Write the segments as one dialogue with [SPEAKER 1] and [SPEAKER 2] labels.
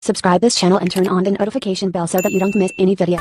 [SPEAKER 1] Subscribe this channel and turn on the notification bell so that you don't miss any video.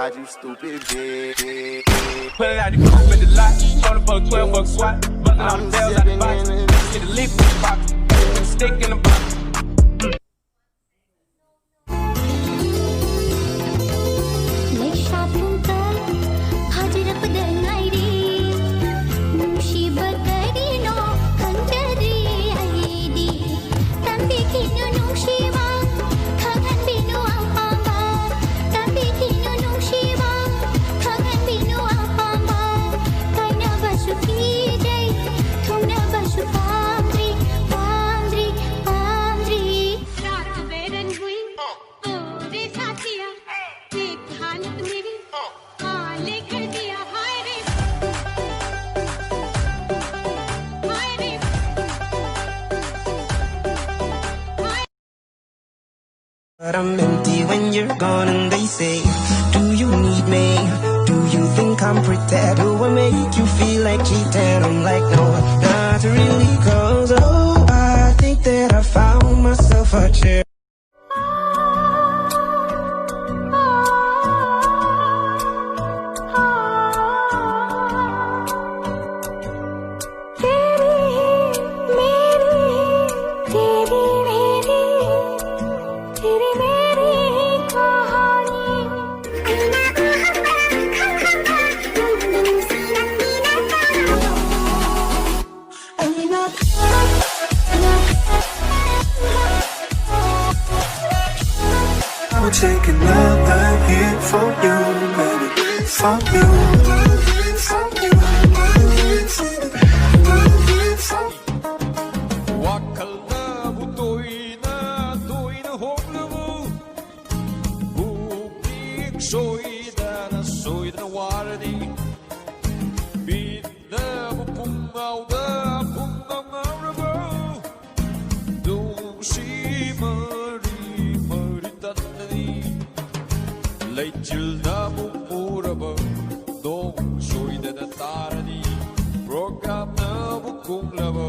[SPEAKER 2] You stupid bitch.
[SPEAKER 3] Put it out the coupe in the lot. Told him for a 12 buck swat. Bucking all the bells out the box. Get a leaf in the box. Put a stick in the box.
[SPEAKER 4] But I'm empty when you're gone and they say, do you need me? Do you think I'm pretty? Do I make you feel like cheating? I'm like, no, not really, cause oh, I think that I found myself a chair.
[SPEAKER 5] I'm taking another hit from you, baby, from you.
[SPEAKER 3] Wakalabu toina hoglabu. Bukik soida na waradi. Bidda bupungauda pungamarabo. Dung si mari tanani. Leitil na bupuraba. Dung soida na tarani. Program na bukunglabo.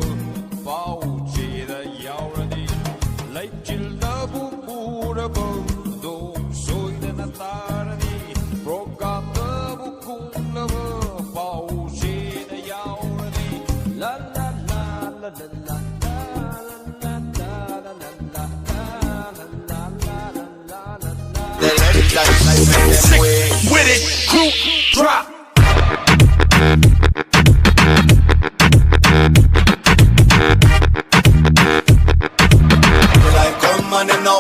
[SPEAKER 3] Pauchi da yaurani. Leitil na bupuraba. Dung soida na tarani. Program na bukunglabo. Pauchi da yaurani. La la la la la la.
[SPEAKER 2] Sick with it, group drop. Like come on and now,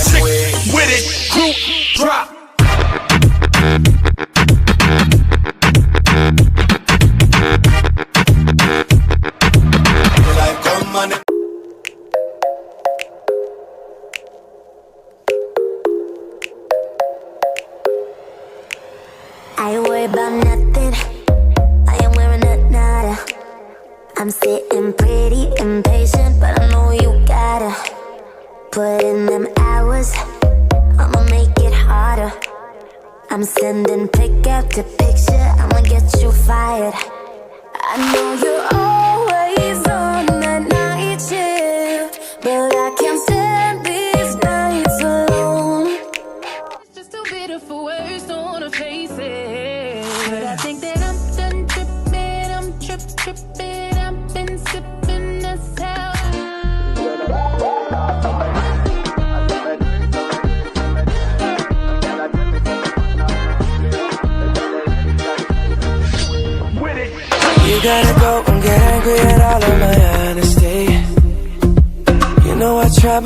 [SPEAKER 2] sick with it, group drop. Like come on.
[SPEAKER 6] I worry about nothing, I am wearing a nada. I'm sitting pretty impatient, but I know you gotta put in them hours, I'ma make it harder. I'm sending pick after picture, I'ma get you fired. I know you're always on that night shift, but I can't stand these nights alone. It's just too bitter for words, don't wanna face it. But I think that I'm done tripping, I'm tripping, I've been sipping this hell.
[SPEAKER 4] You gotta go and get angry at all of my